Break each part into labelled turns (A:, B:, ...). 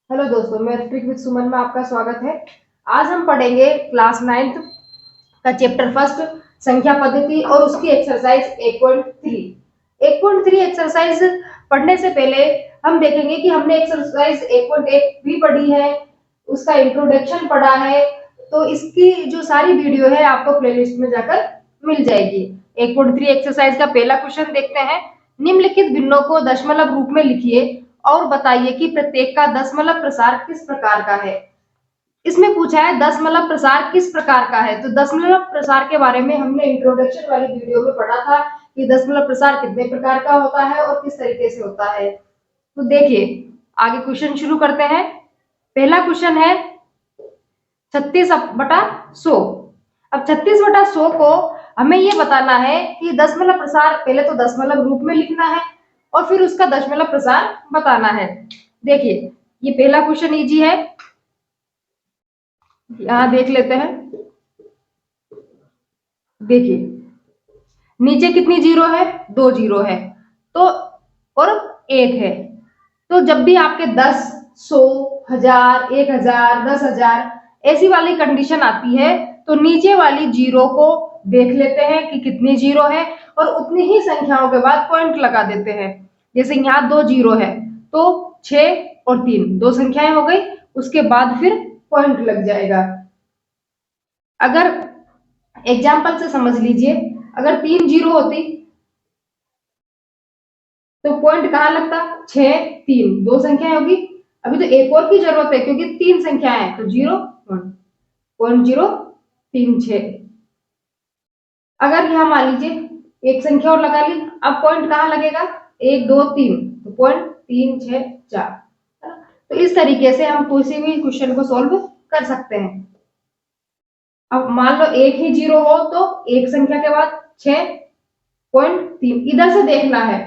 A: Hello दोस्तों, मैं Ritwik with सुमन में आपका स्वागत है। आज हम पढ़ेंगे क्लास 9th का चैप्टर फर्स्ट संख्या पद्धति और उसकी एक्सरसाइज 1.3। 1.3 एक्सरसाइज पढ़ने से पहले हम देखेंगे कि हमने एक्सरसाइज 1.1 भी पढ़ी है, उसका इंट्रोडक्शन पढ़ा है। तो इसकी जो सारी वीडियो है आपको प्लेलिस्ट में जाकर मिल जाएगी। 1.3 एक्सरसाइज का पहला क्वेश्चन देखते हैं। निम्नलिखित भिन्नों को दशमलव रूप में लिखिए और बताइए कि प्रत्येक का दशमलव प्रसार किस प्रकार का है। इसमें पूछा है दशमलव प्रसार किस प्रकार का है। तो दशमलव प्रसार के बारे में हमने इंट्रोडक्शन वाली वीडियो में पढ़ा था कि दशमलव प्रसार कितने प्रकार का होता है और किस तरीके से होता है। तो देखिए, आगे क्वेश्चन शुरू करते हैं। पहला क्वेश्चन है 36/100। अब 36/100 को हमें ये बताना है कि दशमलव प्रसार, पहले तो दशमलव रूप में लिखना है और फिर उसका दशमलव प्रसार बताना है। देखिए, ये पहला क्वेश्चन इजी है, यहां देख लेते हैं। देखिए, नीचे कितनी जीरो है? 2 जीरो है तो, और 1 है। तो जब भी आपके 10, 100, 1000, 1000, 10,000 ऐसी वाली कंडीशन आती है तो नीचे वाली जीरो को देख लेते हैं कि कितनी जीरो है और उतनी ही संख्याओं के बाद पॉइंट लगा देते हैं। जैसे यहाँ 2 जीरो है तो 6 और 3 दो संख्याएं हो गई, उसके बाद फिर पॉइंट लग जाएगा। अगर एग्जाम्पल से समझ लीजिए, अगर 3 जीरो होती तो पॉइंट कहाँ लगता? 6, 3 दो संख्याएं होगी। अभी तो एक और की जरूरत है क्योंकि 3 संख्याएं हैं, तो 0 1 पॉइंट 0 3 6। अगर यहाँ मान लीजिए एक संख्या और लगा ली, अब पॉइंट कहाँ लगेगा? 1 2 3, तो पॉइंट 3 6 4। तो इस तरीके से हम किसी भी क्वेश्चन को सोल्व कर सकते हैं। अब मान लो एक ही जीरो हो तो एक संख्या के बाद 6.3, इधर से देखना है,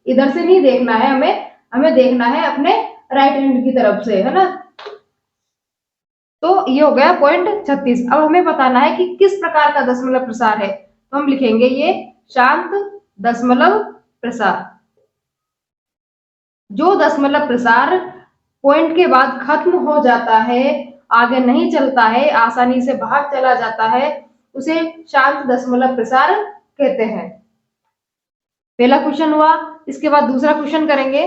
A: इधर से नहीं देखना है हमें, हमें देखना है अपने राइट हैंड की तरफ से, है ना। तो ये हो गया पॉइंट 36। अब हमें बताना है कि किस प्रकार का दशमलव प्रसार है, तो हम लिखेंगे ये शांत दशमलव प्रसार। जो दशमलव प्रसार पॉइंट के बाद खत्म हो जाता है, आगे नहीं चलता है, आसानी से बाहर चला जाता है, उसे शांत दशमलव प्रसार कहते हैं। पहला क्वेश्चन हुआ। इसके बाद दूसरा क्वेश्चन करेंगे।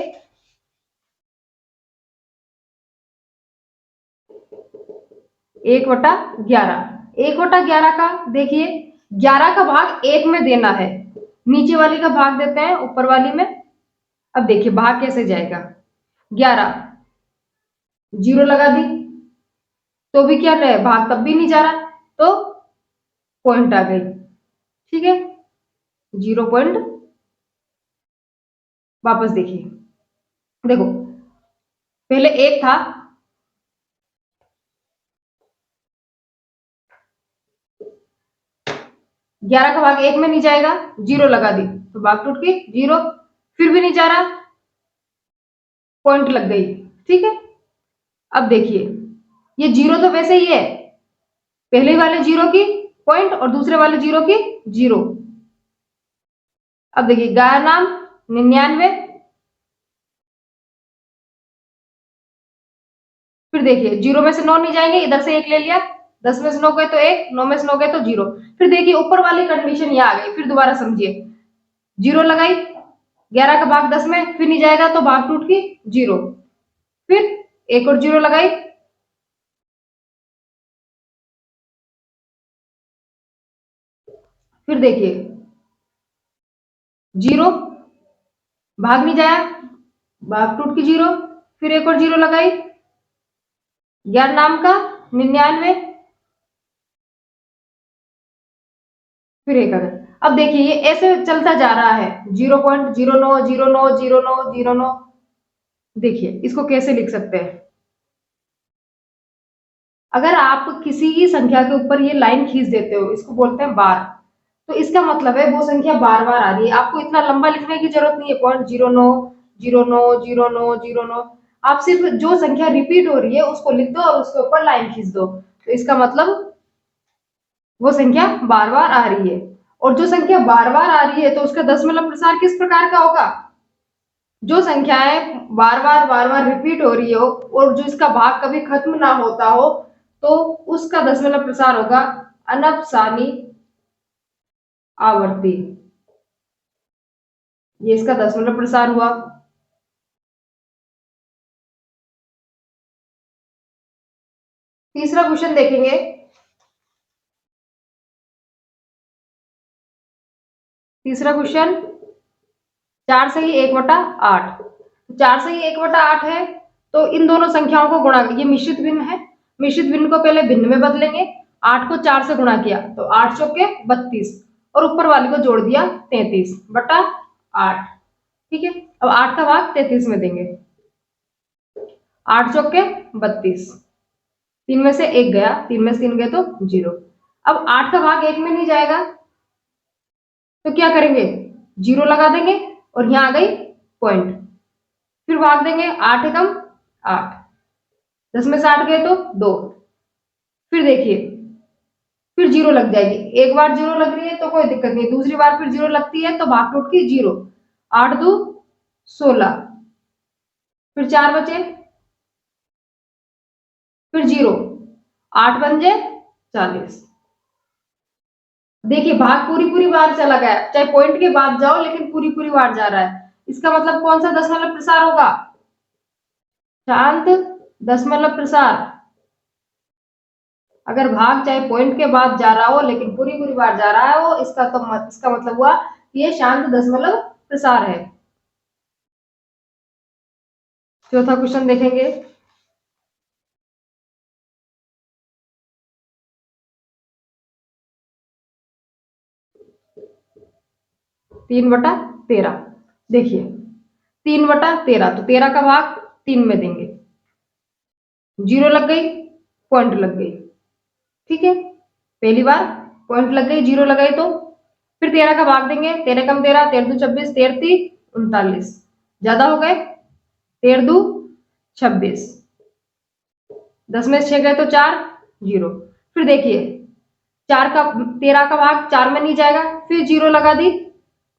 A: 1/11। 1/11 का देखिए, 11 का भाग 1 में देना है, नीचे वाली का भाग देते हैं ऊपर वाली में। अब देखिए भाग कैसे जाएगा। 11 जीरो लगा दी तो भी क्या रहे, भाग तब भी नहीं जा रहा, तो पॉइंट आ गई। ठीक है, 0 पॉइंट। वापस देखिए, देखो पहले 1 था, 11 का भाग 1 में नहीं जाएगा, 0 लगा दी तो भाग टूट गई 0, फिर भी नहीं जा रहा, पॉइंट लग गई। ठीक है, अब देखिए ये 0 तो वैसे ही है, पहले वाले 0 की पॉइंट और दूसरे वाले 0 की 0। अब देखिए गाय नाम 99, फिर देखिए 0 में से 9 नहीं जाएंगे, इधर से 1 ले लिया, 10 में से 9 गए तो 1, 9 में से 9 गए तो 0। फिर देखिए ऊपर वाली कंडीशन ये आ गई, फिर दोबारा समझिए, 0 लगाई, 11 का भाग 10 में, फिर नहीं जाएगा तो भाग टूट की 0, फिर एक और 0 लगाई, फिर देखिए 0 भाग नहीं जाया, भाग टूट की 0, फिर एक और 0 लगाई, ज्ञान नाम का 99, फिर एक अगर। अब देखिए ये ऐसे चलता जा रहा है, 0.09 09 09 09। देखिए इसको कैसे लिख सकते हैं, अगर आप किसी की संख्या के ऊपर ये लाइन खींच देते हो, इसको बोलते हैं बार, तो इसका मतलब है वो संख्या बार बार आ रही है, आपको इतना लंबा लिखने की जरूरत नहीं है, 0.09 09 09 09। आप सिर्फ जो संख्या रिपीट हो रही है उसको लिख दो और उसके ऊपर लाइन खींच दो, तो इसका मतलब वो संख्या बार बार आ रही है। और जो संख्या बार बार आ रही है तो उसका दशमलव प्रसार किस प्रकार का होगा? जो संख्याएं बार बार रिपीट हो रही हो और जो इसका भाग कभी खत्म ना होता हो, तो उसका दशमलव प्रसार होगा अनपसानी आवर्ती। ये इसका दशमलव प्रसार हुआ। तीसरा क्वेश्चन देखेंगे। तीसरा क्वेश्चन, 4/1/8। 4/1/8 है, तो इन दोनों संख्याओं को गुणा, ये मिश्रित भिन्न है, मिश्रित भिन्न को पहले भिन्न में बदलेंगे। 8 को 4 से गुणा किया तो 8 चौके 32 और ऊपर वाली को जोड़ दिया 33/8। ठीक है, अब 8 का भाग 33 में देंगे। 8 चौके 32, 3 में से 1 गया, 3 में से 3 गए तो 0। अब 8 का भाग 1 में नहीं जाएगा, तो क्या करेंगे, 0 लगा देंगे और यहां आ गई पॉइंट। फिर भाग देंगे, 8 एकम 8, 10 में से 8 गए तो 2। फिर देखिए, फिर 0 लग जाएगी। एक बार 0 लग रही है तो कोई दिक्कत नहीं, दूसरी बार फिर 0 लगती है तो भाग टूट की 0। 8 2 16, फिर 4 बचे, फिर 0, 8 पंजे 40। देखिए भाग पूरी बार चला गया, चाहे पॉइंट के बाद जाओ लेकिन पूरी बार जा रहा है। इसका मतलब कौन सा दशमलव प्रसार होगा, शांत दशमलव प्रसार। अगर भाग चाहे पॉइंट के बाद जा रहा हो लेकिन पूरी बार जा रहा हो, इसका मतलब हुआ कि ये शांत दशमलव प्रसार है। चौथा क्वेश्चन देखेंगे। तीन बटा तेरह। देखिए 3/13, तो 13 का भाग 3 में देंगे, 0 लग गई, पॉइंट लग गई। ठीक है, पहली बार पॉइंट लग गई, 0 लगाई तो। फिर 13 का भाग देंगे, 13 कम 13, 13 दू 26, 13 3 39, ज्यादा हो गए, 13 दू 26, 10 में 6 गए तो 4, 0। फिर देखिए 13 का भाग 4 में नहीं जाएगा, फिर 0 लगा दी,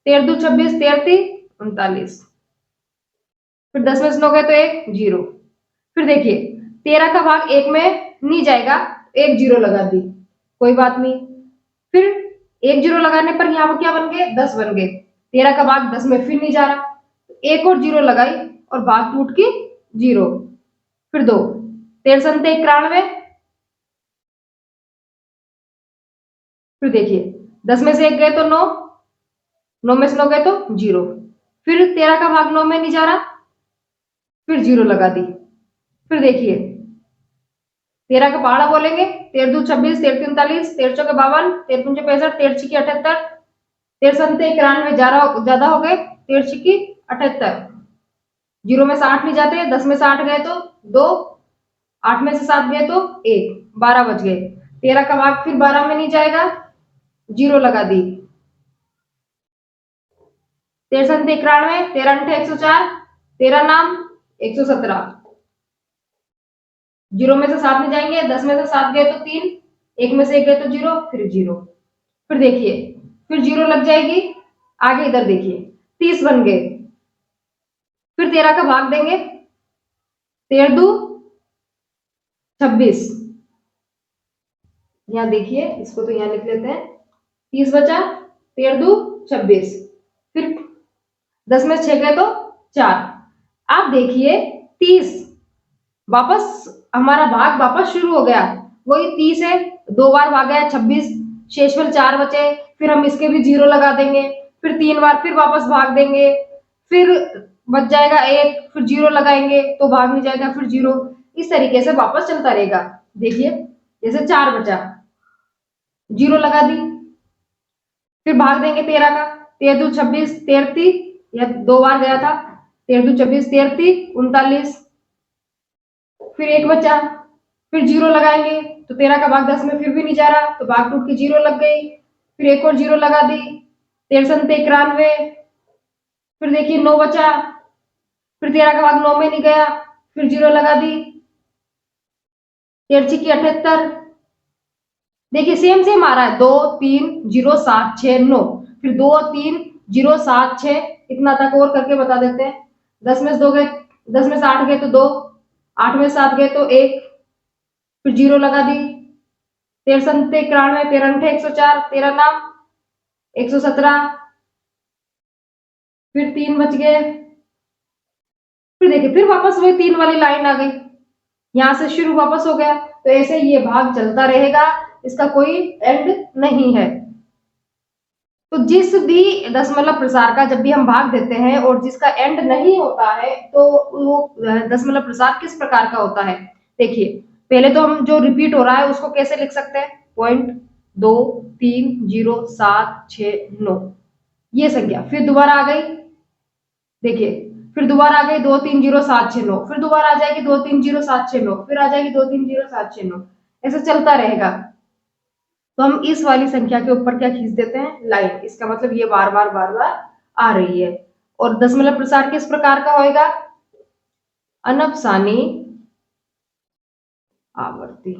A: 13 दू 26, 13 3 39, फिर 10 में से 9 गए तो 1, 0। फिर देखिए 13 का भाग 1 में नहीं जाएगा, एक 0 लगा दी, कोई बात नहीं। फिर एक 0 लगाने पर यहाँ पर क्या बन गए, 10 बन गए। 13 का भाग 10 में फिर नहीं जा रहा, एक और 0 लगाई और भाग टूट की 0। फिर 2, 13 संते 91। फिर देखिए 10 में से 1 गए तो 9, 9 में से 9 गए तो 0। फिर 13 का भाग 9 में नहीं जा रहा, फिर 0 लगा दी। फिर देखिए 13 का पहाड़ा बोलेंगे, 13 दू 26, 13 39, 13 चौके 52, 13 पंजे 65, 13 छिकी 78, 13 संते 91 ज्यादा हो गए, 13 छिकी 78। 0 में से 8 नहीं जाते, 10 में से 8 गए तो 2, 8 में से 7 गए तो 1, 12 बच गए। 13 का भाग फिर 12 में नहीं जाएगा, 0 लगा दी। 13 संते 91, 13 अंठे 104, 13 नाम 117। 0 में से 7 नहीं जाएंगे, 10 में से 7 गए तो 3, 1 में से 1 गए तो 0, फिर 0। फिर देखिए फिर 0 लग जाएगी, आगे इधर देखिए 30 बन गए। फिर 13 का भाग देंगे, 13 दू 26, यहाँ देखिए इसको तो यहाँ लिख लेते हैं, 30 बचा, 13 दू 26, फिर 10 में 6 गए तो 4। आप देखिए 30 वापस हमारा भाग वापस शुरू हो गया, वही 30 है, 2 बार भाग गया 26, शेषफल 4 बचे। फिर हम इसके भी 0 लगा देंगे, फिर 3 बार फिर वापस भाग देंगे, फिर बच जाएगा 1, फिर 0 लगाएंगे तो भाग नहीं जाएगा, फिर 0। इस तरीके से वापस चलता रहेगा। देखिए जैसे 4 बचा, 0 लगा दी, फिर भाग देंगे 13 का, 13 दू 26, 13 ती, या 2 बार गया था, 13 दू 26, 13 ती 39, फिर 1 बचा, फिर 0 लगाएंगे तो 13 का भाग 10 में फिर भी नहीं जा रहा, तो भाग टूट की 0 लग गई, फिर एक और 0 लगा दी, 13 संते 91, फिर देखिए 9 बचा, फिर 13 का भाग 9 में नहीं गया, फिर 0 लगा दी, 13 की 78। देखिए सेम सेम आ रहा है, 2 3 0 7 6 9, फिर 2 3 0 7 6, इतना तक और करके बता देते हैं। 10 में से 2 गए, 10 में से 8 गए तो 2, 8 में से 7 गए तो 1, फिर 0 लगा दी। 13 संते 91, 13 अंठे 104, 13 नाम 117, फिर 3 बच गए। फिर देखिए फिर वापस वही 3 वाली लाइन आ गई, यहां से शुरू वापस हो गया। तो ऐसे ये भाग चलता रहेगा, इसका कोई एंड नहीं है। तो जिस भी दशमलव प्रसार का जब भी हम भाग देते हैं और जिसका एंड नहीं होता है, तो वो दशमलव प्रसार किस प्रकार का होता है? देखिए पहले तो हम जो रिपीट हो रहा है उसको कैसे लिख सकते हैं? 0.23076 9 ये संख्या फिर दोबारा आ गई। देखिए फिर दोबारा आ गई 23076 9, फिर दोबारा आ जाएगी 23076 9, फिर आ जाएगी 23076 9, ऐसे चलता रहेगा। तो हम इस वाली संख्या के ऊपर क्या खींच देते हैं? लाइन। इसका मतलब ये बार बार आ रही है। और दशमलव प्रसार किस प्रकार का होएगा? अनपसानी आवर्ती,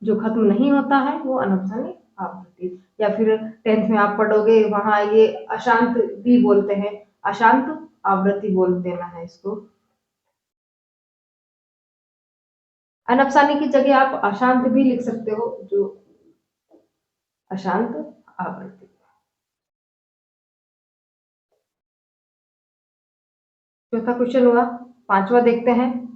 A: जो खत्म नहीं होता है वो अनपसानी आवृत्ति। या फिर 10th में आप पढ़ोगे वहां ये अशांत भी बोलते हैं, अशांत आवृत्ति बोल देना है इसको। अनपसानी की जगह आप अशांत भी लिख सकते हो, जो अशांत आवृत्ति। चौथा क्वेश्चन हुआ। पांचवा देखते हैं।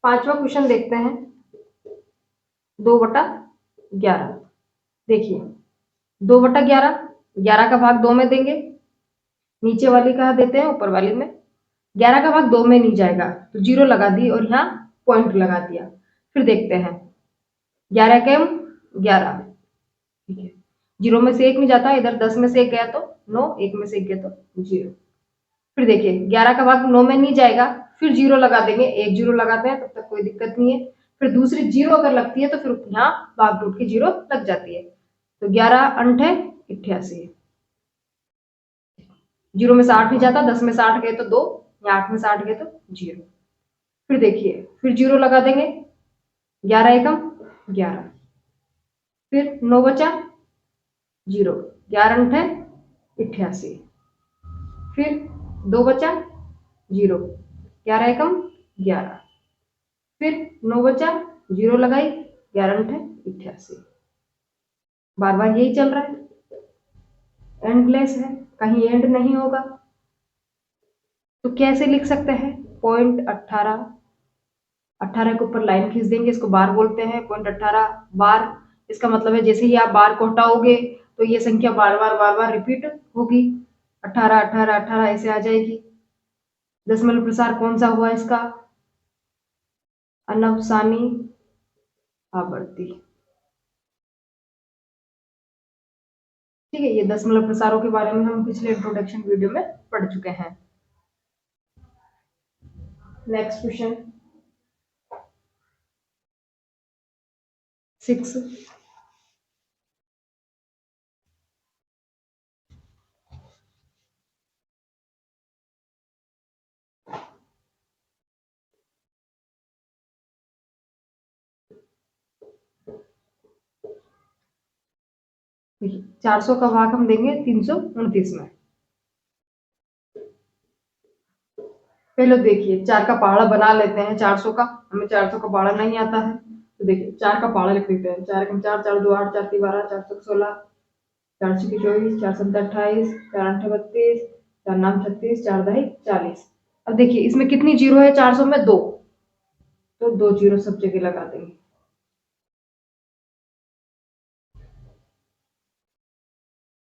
A: पांचवा क्वेश्चन देखते हैं। 2/11। देखिए 2/11, 11 का भाग 2 में देंगे, नीचे वाली का देते हैं ऊपर वाली में। 11 का भाग 2 में नहीं जाएगा तो 0 लगा दी और यहाँ पॉइंट लगा दिया। फिर देखते हैं 11 के 11, ठीक है, 0 में से 1 नहीं जाता, इधर 10 में से 1 गया तो 9, 1 में से 1 गया तो 0। फिर देखिए 11 का भाग 9 में नहीं जाएगा, फिर 0 लगा देंगे, 1 0 लगाते हैं तब तक कोई दिक्कत नहीं है। फिर दूसरी 0 अगर लगती है तो फिर यहाँ भाग टूट के 0 लग जाती है। तो 11 अंठे 88, 0 में से 8 नहीं जाता, 10 में से 8 गए तो 2, या 8 में से 8 गए तो 0। फिर देखिए फिर 0 लगा देंगे, 11 एकम 11, फिर 9 बचा 0, 11 अंठे 88, फिर 2 बचा 0, 11 एकम 11, फिर 9 बचा 0 लगाई, 11 अंठे 88। बार बार यही चल रहा है, एंडलेस है, कहीं एंड नहीं होगा। तो कैसे लिख सकते हैं? 0.18, 18 के ऊपर लाइन खींच देंगे, इसको बार बोलते हैं। 0.18 बार, इसका मतलब है जैसे ही आप बार को हटाओगे तो ये संख्या बार बार रिपीट होगी। 18 18 18 ऐसे आ जाएगी। दशमलव प्रसार कौन सा हुआ इसका? अनवसानी आवर्ती। ठीक है, ये दशमलव प्रसारों के बारे में हम पिछले इंट्रोडक्शन वीडियो में पढ़ चुके हैं। Next question 6। 400 का भाग हम देंगे 329 में। पहले देखिए 4 का पहाड़ा बना लेते हैं। 400 का, हमें 400 का पहाड़ा नहीं आता है, तो देखिए 4 का पहाड़ा लिख देते हैं। 4 एकम 4, 4 2 8, 4 3 12, 4 6 16, 4 6 24, 4 7 28, 4 8 32, 4 9 36, 4 10 40। अब देखिए इसमें कितनी जीरो है? 400 में 2, तो 2 जीरो सब जगह लगा देंगे।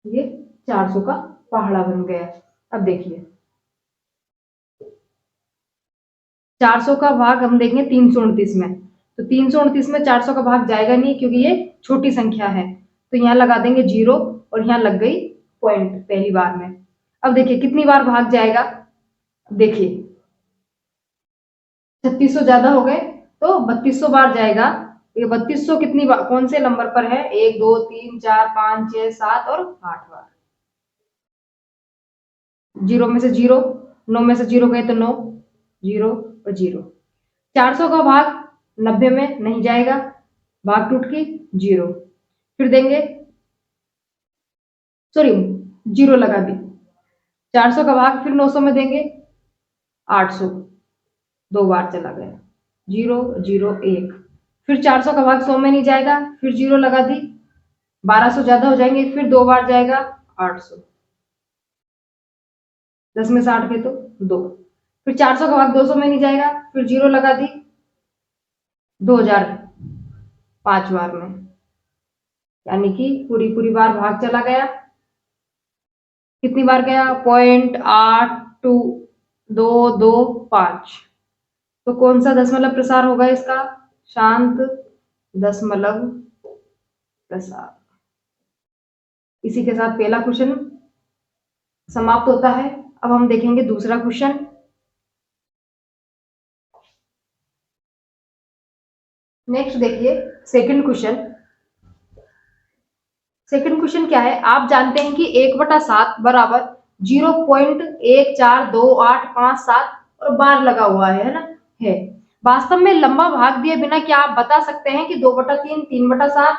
A: ये 400 का पहाड़ा बन गया। अब देखिए 400 का भाग हम देंगे 329 में, तो 329 में 400 का भाग जाएगा नहीं क्योंकि ये छोटी संख्या है। तो यहाँ लगा देंगे 0 और यहाँ लग गई पॉइंट पहली बार में। अब देखिए कितनी बार भाग जाएगा? देखिए 3600 ज्यादा हो गए तो 3200 बार जाएगा, ये 3200 कितनी बार, कौन से नंबर पर है? 1 2 3 4 5 6 7 और 8 बार। 0 में से 0, 9 में से 0 गए तो 9, 0 और 0। 400 का भाग 90 में नहीं जाएगा, भाग टूट के 0। फिर देंगे, सॉरी 0 लगा दी। 400 का भाग फिर 900 में देंगे, 800, 2 बार चला गया, 0 0 1। फिर 400 का भाग 100 में नहीं जाएगा, फिर 0 लगा दी, 1200 ज्यादा हो जाएंगे, फिर 2 बार जाएगा, 800। 10 में से 8 गए तो 2। फिर 400 का भाग 200 में नहीं जाएगा, फिर 0 लगा दी, 2000 5 बार में, यानी कि पूरी पूरी बार भाग चला गया। कितनी बार गया? 0.8225। तो कौन सा दशमलव प्रसार होगा इसका? शांत दशमलव प्रसार। इसी के साथ पहला क्वेश्चन समाप्त होता है। अब हम देखेंगे दूसरा क्वेश्चन। नेक्स्ट देखिए सेकंड क्वेश्चन। सेकंड क्वेश्चन क्या है? आप जानते हैं कि 1/7 बराबर 0.142857 और बार लगा हुआ है ना, है। वास्तव में लंबा भाग दिए बिना क्या आप बता सकते हैं कि 2/3, 3/7,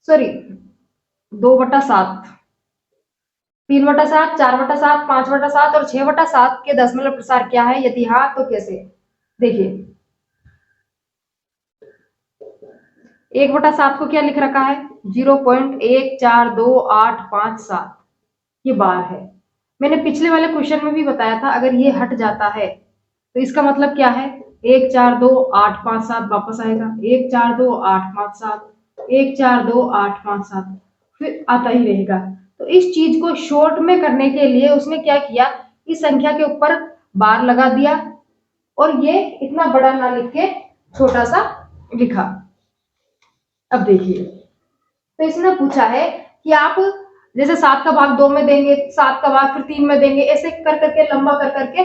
A: सॉरी 2/7, 3/7, 4/7, 5/7 और 6/7 के दशमलव प्रसार क्या है? यदि हाँ तो कैसे? देखिए 1/7 को क्या लिख रखा है? 0.142857, ये बार है। मैंने पिछले वाले क्वेश्चन में भी बताया था, अगर ये हट जाता है तो इसका मतलब क्या है? 142857 वापस आएगा, 142857, 142857, फिर आता ही रहेगा। तो इस चीज को शॉर्ट में करने के लिए उसने क्या किया? इस संख्या के ऊपर बार लगा दिया और ये इतना बड़ा ना लिख के छोटा सा लिखा। अब देखिए, तो इसने पूछा है कि आप जैसे 7 का भाग 2 में देंगे, 7 का भाग फिर 3 में देंगे, ऐसे कर करके लंबा कर करके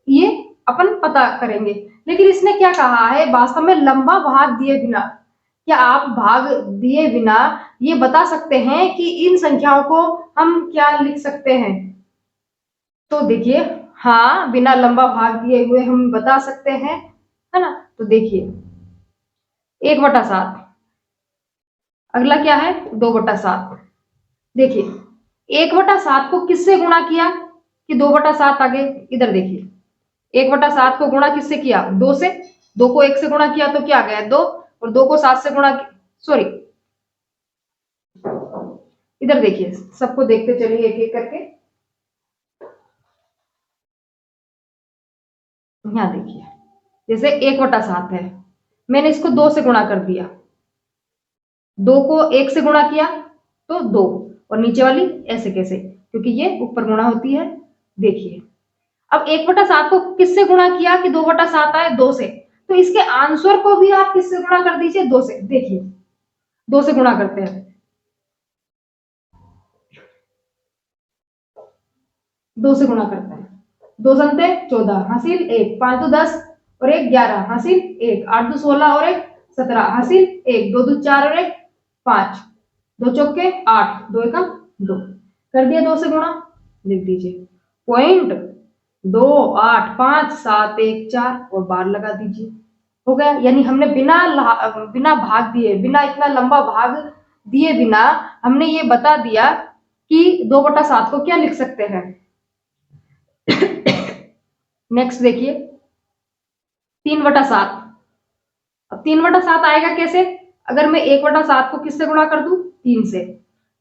A: ये अपन पता करेंगे। लेकिन इसने क्या कहा है? वास्तव में लंबा भाग दिए बिना, क्या आप भाग दिए बिना ये बता सकते हैं कि इन संख्याओं को हम क्या लिख सकते हैं? तो देखिए, हाँ, बिना लंबा भाग दिए हुए हम बता सकते हैं, है ना। तो देखिए 1/7, अगला क्या है? 2/7। देखिए 1/7 को किससे गुणा किया कि 2/7 आ गए? इधर देखिए 1/7 को गुणा किससे किया? 2 से। 2 को 1 से गुणा किया तो क्या आ गया? 2। और 2 को 7 से गुणा, सॉरी इधर देखिए, सबको देखते चलिए एक एक करके। यहाँ देखिए, जैसे 1/7 है, मैंने इसको 2 से गुणा कर दिया, 2 को 1 से गुणा किया तो 2, और नीचे वाली ऐसे कैसे? क्योंकि ये ऊपर गुणा होती है। देखिए अब 1/7 को किससे गुणा किया कि 2/7 आए? 2 से। तो इसके आंसर को भी आप किससे गुणा कर दीजिए? 2 से। देखिए 2 से गुणा करते हैं, 2 से गुणा करते हैं, 2 संते 14 हासिल 1, 5 2 10 और 1 11 हासिल 1, 8 2 16 और 1 17 हासिल 1, 2 2 4 और 1 5, 2 चौके 8, 2 एकम 2। कर दिया 2 से गुणा, लिख दीजिए 0.285714 और बार लगा दीजिए, हो गया। यानी हमने बिना भाग दिए, बिना इतना लंबा भाग दिए बिना हमने ये बता दिया कि 2/7 को क्या लिख सकते हैं। नेक्स्ट देखिए 3/7। अब 3/7 आएगा कैसे? अगर मैं 1/7 को किससे गुणा कर दूं? 3 से।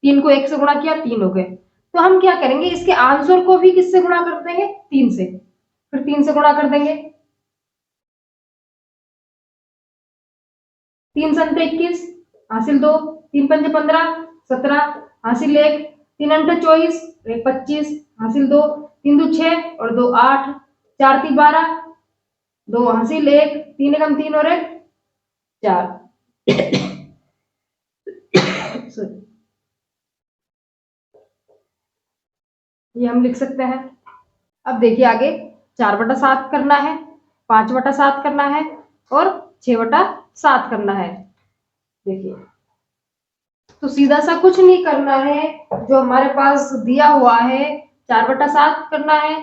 A: 3 को 1 से गुणा किया, 3 हो गए। तो हम क्या करेंगे? इसके आंसर को भी किससे गुणा कर देंगे? 3 से। फिर 3 से गुणा कर देंगे, 3 संते 21 हासिल 2, 3 पंजे 15 17 हासिल 1, 3 अंठे 24 1 25 हासिल 2, 3 दो 6 और 2 8, 4 3 12, 2 हासिल 1, 3 एकम 3 और 1 4। ये हम लिख सकते हैं। अब देखिए आगे 4/7 करना है, 5/7 करना है और 6/7 7 करना है। देखिए, तो सीधा सा कुछ नहीं करना है, जो हमारे पास दिया हुआ है 4/7 करना है,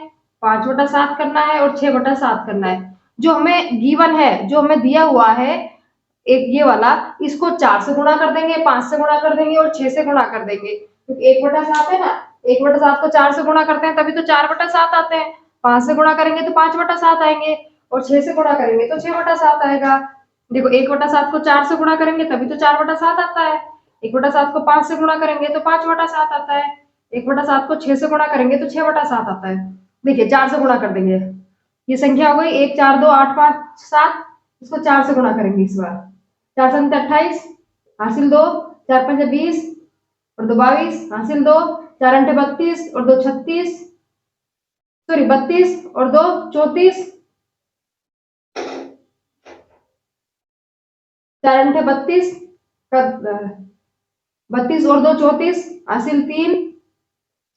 A: 5/7 करना है और 6/7 करना है। जो हमें गिवन है, जो हमें दिया हुआ है एक ये वाला, इसको 4 से गुणा कर देंगे, 5 से गुणा कर देंगे और 6 से गुणा कर देंगे, क्योंकि 1/7 है ना, 1/7 को 4 से गुणा करते हैं तभी तो 4/7 आते हैं, 5 से गुणा करेंगे तो 5/7 आएंगे और 6 से गुणा करेंगे तो 6/7 आएगा। देखो, 1/7 को 4 से गुणा करेंगे तभी तो 4/7 आता है, 1/7 को 5 से गुणा करेंगे तो 5/7 आता है, 1/7 को 6 से गुणा करेंगे तो 6/7 आता है। देखिए, 4 से गुणा कर देंगे, ये संख्या हो गई 1 4 2 8 5 7, इसको 4 से गुणा करेंगे इस बार, 4 7 28 हासिल 2, 4 5 20 और 2 22 हासिल 2, 4 8 32 और 2 36, सॉरी 32 और 2 34, 4 8 32 32 और 2 34 हासिल 3,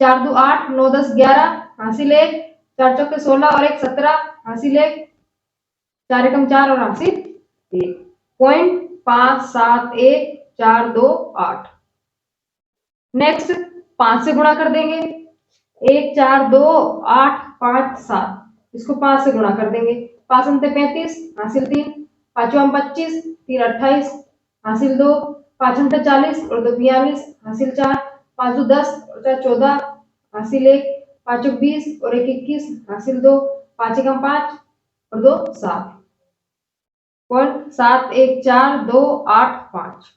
A: 4 2 8 9 10 11 हासिल 1, 4 चौके 16 और 1 17 हासिल 1, 4 एकम 4 और हासिल 1, पॉइंट 5 7 1 4 2 8। नेक्स्ट 5 से गुणा कर देंगे, 1 4 2 8 5 7, इसको 5 से गुणा कर देंगे, 5 अंते 35 हासिल 3, 5 25 3 28 हासिल 2, 5 अंते 40 और 2 42 हासिल 4, 5 10 और 4 14 हासिल 1, 5 20 और 1 21 हासिल 2, 5 एकम 5 और 2 7, पॉइंट 7 1 4 2 8 5।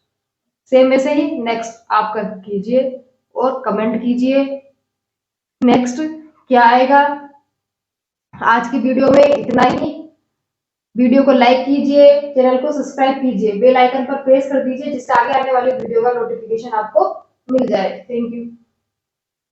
A: सेम ऐसे ही नेक्स्ट आप कर कीजिए और कमेंट कीजिए नेक्स्ट क्या आएगा। आज की वीडियो में इतना ही। वीडियो को लाइक कीजिए, चैनल को सब्सक्राइब कीजिए, बेल आइकन पर प्रेस कर दीजिए जिससे आगे आने वाली वीडियो का नोटिफिकेशन आपको मिल जाए। Thank you.